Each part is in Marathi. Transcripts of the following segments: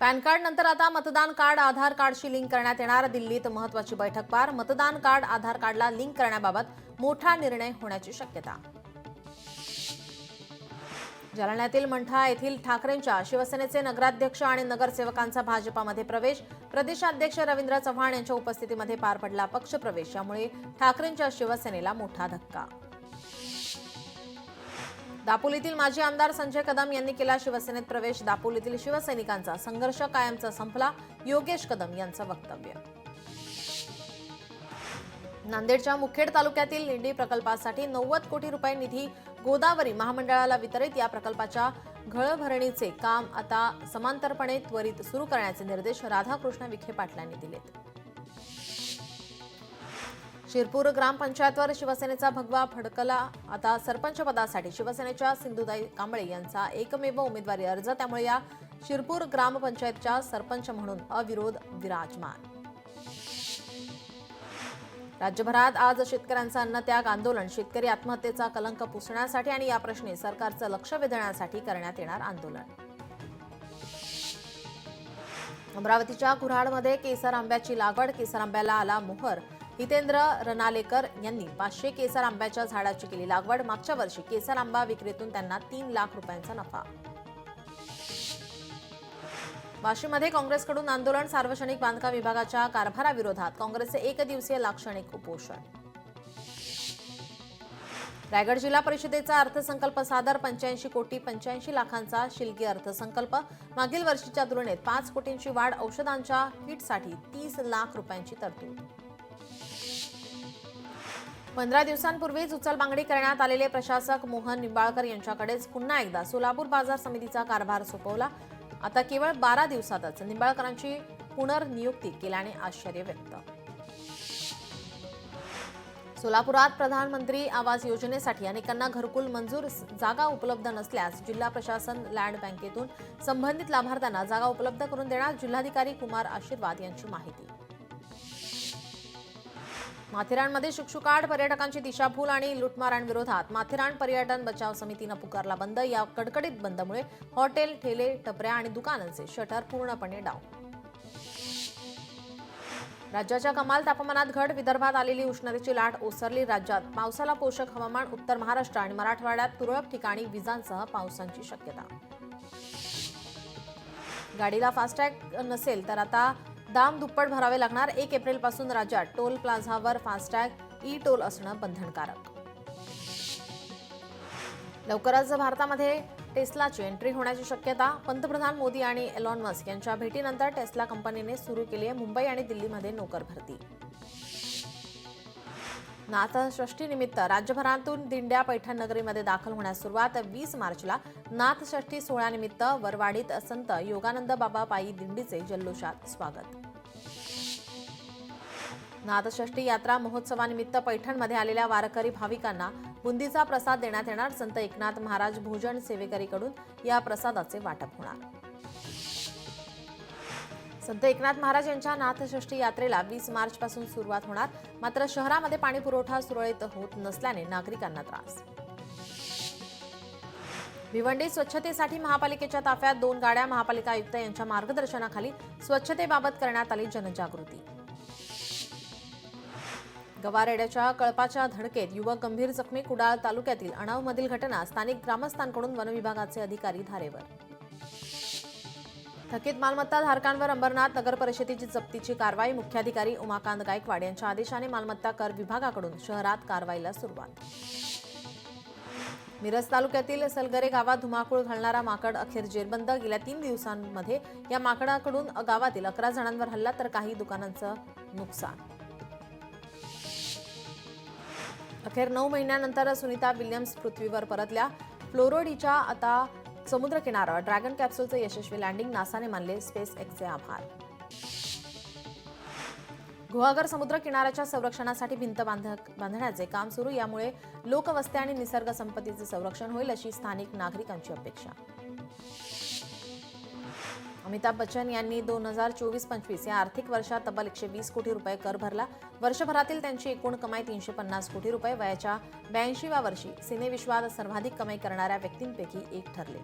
पॅन कार्ड नंतर आता मतदान कार्ड आधार कार्डशी लिंक करण्यात येणार. दिल्लीत महत्त्वाची बैठक पार. मतदान कार्ड आधार कार्डला लिंक करण्याबाबत मोठा निर्णय होण्याची शक्यता. जालन्यातील मंठा येथील ठाकरेंच्या शिवसेनेचे नगराध्यक्ष आणि नगरसेवकांचा भाजपामध्ये प्रवेश. प्रदेशाध्यक्ष रवींद्र चव्हाण यांच्या उपस्थितीमध्ये पार पडला पक्षप्रवेश. यामुळे ठाकरेंच्या शिवसेनेला मोठा धक्का. दापोलीतील माजी आमदार संजय कदम यांनी केला शिवसेनेत प्रवेश. दापोलीतील शिवसैनिकांचा संघर्ष कायमचा संपला, योगेश कदम यांचं वक्तव्य. नांदेडच्या मुखेड तालुक्यातील लिंडी प्रकल्पासाठी 90 कोटी रुपये निधी गोदावरी महामंडळाला वितरित. या प्रकल्पाच्या घळभरणीचे काम आता समांतरपणे त्वरित सुरू करण्याचे निर्देश राधाकृष्ण विखे पाटलांनी दिलेत. शिरपूर ग्रामपंचायतवर शिवसेनेचा भगवा फडकला. आता सरपंच पदासाठी शिवसेनेच्या सिंधुताई कांबळे यांचा एकमेव उमेदवारी अर्ज. त्यामुळे या शिरपूर ग्रामपंचायतच्या सरपंच म्हणून अविरोध विराजमान. राज्यभरात आज शेतकऱ्यांचं अन्नत्याग आंदोलन. शेतकरी आत्महत्येचा कलंक पुसण्यासाठी आणि या प्रश्नी सरकारचं लक्ष वेधण्यासाठी करण्यात येणार आंदोलन. अमरावतीच्या कुऱ्हाडमध्ये केसर आंब्याची लागवड. केसर आंब्याला आला मोहर. हितेंद्र रनालेकर यांनी 500 केसर आंब्याच्या झाडाची केली लागवड. मागच्या वर्षी केसर आंबा विक्रीतून त्यांना 3 लाख रुपयांचा नफा. वाशीमध्ये काँग्रेसकडून आंदोलन. सार्वजनिक बांधकाम विभागाच्या कारभाराविरोधात काँग्रेसचे एकदिवसीय लाक्षणिक उपोषण. रायगड जिल्हा परिषदेचा अर्थसंकल्प सादर. 85 कोटी 85 लाखांचा शिलकी अर्थसंकल्प. मागील वर्षीच्या तुलनेत 5 कोटींची वाढ. औषधांच्या किटसाठी 30 लाख रुपयांची तरतूद. 15 दिवसांपूर्वीच उचलबांगडी करण्यात आलेले प्रशासक मोहन निंबाळकर यांच्याकडेच पुन्हा एकदा सोलापूर बाजार समितीचा कारभार सोपवला. आता केवळ 12 दिवसातच निंबाळकरांची पुनर्नियुक्ती केल्याने आश्चर्य व्यक्त. सोलापुरात प्रधानमंत्री आवास योजनेसाठी अनेकांना घरकुल मंजूर. जागा उपलब्ध नसल्यास जिल्हा प्रशासन लँड बँकेतून संबंधित लाभार्थ्यांना जागा उपलब्ध करून देणार. जिल्हाधिकारी कुमार आशीर्वाद यांची माहिती. माथेरानमध्ये शुकशुकाट. पर्यटकांची दिशाभूल आणि लुटमारांविरोधात माथेरान पर्यटन बचाव समितीनं पुकारला बंद. या कडकडीत बंदमुळे हॉटेल, ठेले, टपऱ्या आणि दुकानांचे शटर पूर्णपणे डाऊन. राज्याच्या कमाल तापमानात घट. विदर्भात आलेली उष्णतेची लाट ओसरली. राज्यात पावसाला पोषक हवामान. उत्तर महाराष्ट्र आणि मराठवाड्यात तुरळक ठिकाणी विजांसह पावसाची शक्यता. गाडीला फास्टॅग नसेल तर आता दाम दुप्पट भरावे लागणार. 1 एप्रिलपासून राज्यात टोल प्लाझावर फास्टॅग, ई टोल असणं बंधनकारक. लवकरच भारतामध्ये टेस्लाची एंट्री होण्याची शक्यता. पंतप्रधान मोदी आणि एलॉन मस्क यांच्या भेटीनंतर टेस्ला कंपनीने सुरू केली आहे मुंबई आणि दिल्लीमध्ये नोकर भरती. नाथषष्ठीनिमित्त राज्यभरातून दिंड्या पैठण नगरीमध्ये दाखल होण्यास सुरुवात. 20 मार्चला नाथषष्ठी सोहळ्यानिमित्त वरवाडीत संत योगानंद बाबा पायी दिंडीचे जल्लोषात स्वागत. नाथषष्ठी यात्रा महोत्सवानिमित्त पैठणमध्ये आलेल्या वारकरी भाविकांना बुंदीचा प्रसाद देण्यात येणार. संत एकनाथ महाराज भोजन सेवेकरीकडून या प्रसादाचे वाटप होणार. संत एकनाथ महाराज यांच्या नाथषष्ठी यात्रेला 20 मार्चपासून सुरुवात होणार. मात्र शहरामध्ये पाणी पुरवठा सुरळीत होत नसल्याने नागरिकांना त्रास. भिवंडी स्वच्छतेसाठी महापालिकेच्या ताफ्यात 2 गाड्या. महापालिका आयुक्त यांच्या मार्गदर्शनाखाली स्वच्छतेबाबत करण्यात आली जनजागृती. गवारेड्याच्या कळपाच्या धडकेत युवक गंभीर जखमी. कुडाळ तालुक्यातील अणावमधील घटना. स्थानिक ग्रामस्थांकडून वनविभागाचे अधिकारी धारेवर. थकीत मालमत्ता धारकांवर अंबरनाथ नगर परिषदेची जप्तीची कारवाई. मुख्याधिकारी उमाकांत गायकवाड यांच्या आदेशाने मालमत्ता कर विभागाकडून शहरात कारवाईला सुरुवात. मिरज तालुक्यातील सलगरे गावात धुमाकूळ घालणारा माकड अखेर जेरबंद. गेल्या 3 दिवसांमध्ये या माकडाकडून गावातील 11 जणांवर हल्ला तर काही दुकानांचं नुकसान. अखेर 9 महिन्यानंतर सुनीता विल्यम्स पृथ्वीवर परतल्या. फ्लोरिडाच्या आता समुद्र किनाऱ्यावर ड्रॅगन कॅप्सूलचं यशस्वी लँडिंग. नासाने मानले स्पेस एक्सचे आभार. गुहागर समुद्र किनाऱ्याच्या संरक्षणासाठी भिंत बांधण्याचे काम सुरू. यामुळे लोकवस्ती आणि निसर्ग संपत्तीचे संरक्षण होईल अशी स्थानिक नागरिकांची अपेक्षा. अमिताभ बच्चन यांनी 2024-25 या आर्थिक वर्षात तब्बल 120 कोटी रुपये कर भरला. वर्षभरातील त्यांची एकूण कमाई 350 कोटी रुपये. वयाच्या 82व्या वर्षी सिनेविश्वात सर्वाधिक कमाई करणाऱ्या व्यक्तींपैकी एक ठरले.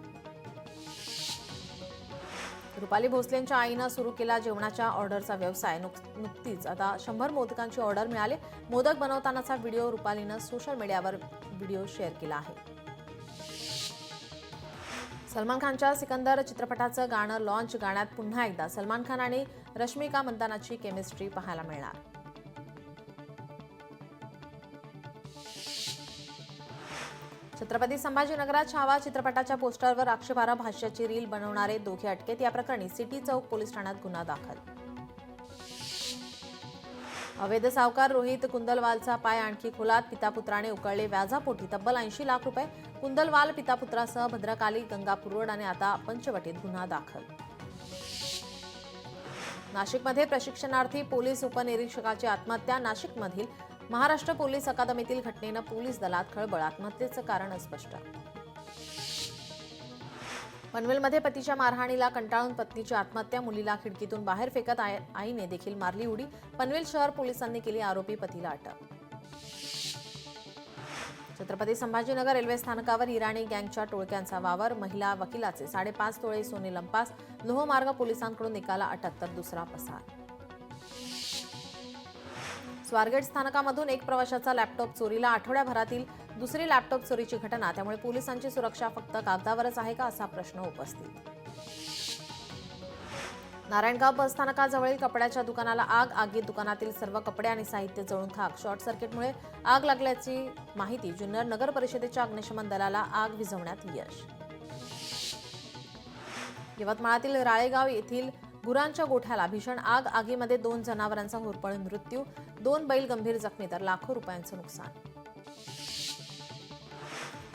रुपाली भोसलेंच्या आईनं सुरू केला जेवणाच्या ऑर्डरचा व्यवसाय. नुकतीच आता 100 मोदकांची ऑर्डर मिळाली. मोदक बनवतानाचा व्हिडिओ रुपालीनं सोशल मीडियावर व्हिडिओ शेअर केला आहे. सलमान खानच्या सिकंदर चित्रपटाचं गाणं लॉन्च. गाण्यात पुन्हा एकदा सलमान खान आणि रश्मिका मंदानाची केमिस्ट्री पाहायला मिळणार. छत्रपती संभाजीनगरात छावा चित्रपटाच्या पोस्टरवर आक्षेपार्ह भाष्याची रील बनवणारे दोघे अटकेत. या प्रकरणी सिटी चौक पोलीस ठाण्यात गुन्हा दाखल. अवैध सावकार रोहित कुंदलवालचा पाय आणखी खोलात. पितापुत्राने उकळले व्याजापोटी तब्बल 80 लाख रुपये. कुंदलवाल पितापुत्रासह भद्रकाली, गंगापूर रोड आणि आता पंचवटीत गुन्हा दाखल. नाशिकमध्ये प्रशिक्षणार्थी पोलीस उपनिरीक्षकाची आत्महत्या. नाशिकमधील महाराष्ट्र पोलीस अकादमीतील घटनेनं पोलीस दलात खळबळ. आत्महत्येचं कारण अस्पष्ट. पनवेलमध्ये पतीच्या मारहाणीला कंटाळून पत्नीची आत्महत्या. मुलीला खिडकीतून बाहेर फेकत आईने देखील मारली उडी. पनवेल शहर पोलिसांनी केली आरोपी पतीला अटक. छत्रपती संभाजीनगर रेल्वे स्थानकावर इराणी गँगच्या टोळक्यांचा वावर. महिला वकिलाचे 5.5 तोळे सोने लंपास. लोहमार्ग पोलिसांकडून एकाला अटक तर दुसरा पसार. स्वारगेट स्थानकामधून एक प्रवाशाचा लॅपटॉप चोरीला. आठवड्याभरातील दुसरी लॅपटॉप चोरीची घटना. त्यामुळे पोलिसांची सुरक्षा फक्त कागदावरच आहे का असा प्रश्न उपस्थित. नारायणगाव बस स्थानकाजवळील कपड्याच्या दुकानाला आग. आगीत दुकानातील सर्व कपडे आणि साहित्य जळून खाक. शॉर्ट सर्किटमुळे आग लागल्याची माहिती. जुन्नर नगर परिषदेच्या अग्निशमन दलाला आग विझवण्यात यश. यवतमाळातील राळेगाव येथील गुरांच्या गोठ्याला भीषण आग. आगीमध्ये 2 जनावरांचा होरपळून मृत्यू. 2 बैल गंभीर जखमी तर लाखो रुपयांचं नुकसान.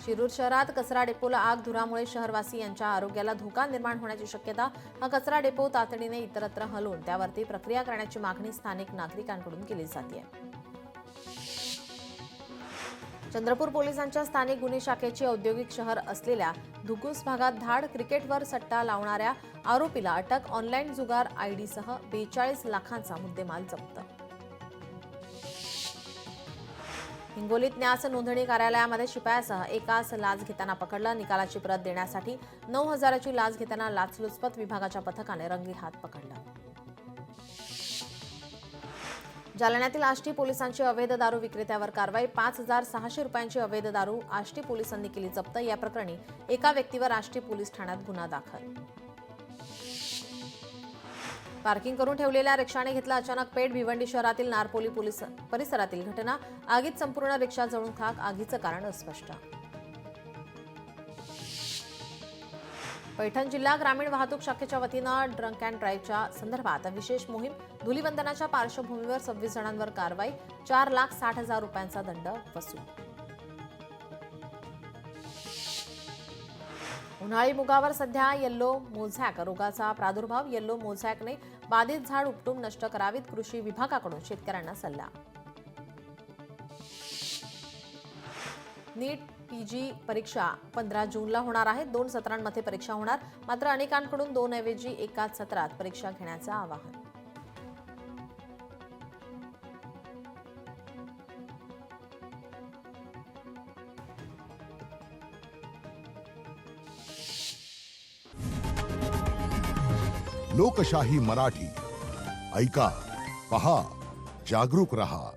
शिरूर शहरात कचरा डेपोला आग. धुरामुळे शहरवासी यांच्या आरोग्याला धोका निर्माण होण्याची शक्यता. हा कचरा डेपो तातडीने इतरत्र हलवून त्यावरती प्रक्रिया करण्याची मागणी स्थानिक नागरिकांकडून केली जाते. चंद्रपूर पोलिसांच्या स्थानिक गुन्हे शाखेची औद्योगिक शहर असलेल्या धुकुस भागात धाड. क्रिकेटवर सट्टा लावणाऱ्या आरोपीला अटक. ऑनलाईन जुगार आयडीसह 42 लाखांचा मुद्देमाल जप्त. हिंगोलीत न्यास नोंदणी कार्यालयामध्ये शिपायासह एकास लाच घेताना पकडलं. निकालाची प्रत देण्यासाठी 9,000ची लाच घेताना लाचलुचपत विभागाच्या पथकाने रंगेहात पकडलं. जालन्यातील आष्टी पोलिसांची अवैध दारू विक्रेत्यावर कारवाई. 5,600 रुपयांची अवैध दारू आष्टी पोलिसांनी केली जप्त. या प्रकरणी एका व्यक्तीवर आष्टी पोलीस ठाण्यात गुन्हा दाखल. पार्किंग करून ठेवलेल्या रिक्षाने घेतला अचानक पेट. भिवंडी शहरातील नारपोली पोलीस परिसरातील घटना. आगीत संपूर्ण रिक्षा जळून खाक. आगीचं कारण अस्पष्ट. पैठण जिल्हा ग्रामीण वाहतूक शाखेच्या वतीनं ड्रंक अँड ड्राईव्हच्या संदर्भात विशेष मोहीम. धुलीवंदनाच्या पार्श्वभूमीवर 26 जणांवर कारवाई. 4,60,000 रुपयांचा दंड वसूल. उन्हाळी मुगावर सध्या येल्लो मोझॅक रोगाचा प्रादुर्भाव. येल्लो मोझॅकने बाधित झाड उपटून नष्ट करावीत. कृषी विभागाकडून शेतकऱ्यांना सल्ला. नीट पीजी परीक्षा 15 जूनला होणार आहे. 2 सत्रांमध्ये परीक्षा होणार. मात्र अनेकांकडून 2 ऐवजी एकाच सत्रात परीक्षा घेण्याचं आवाहन. लोकशाही मराठी ऐका, पहा, जागरूक रहा.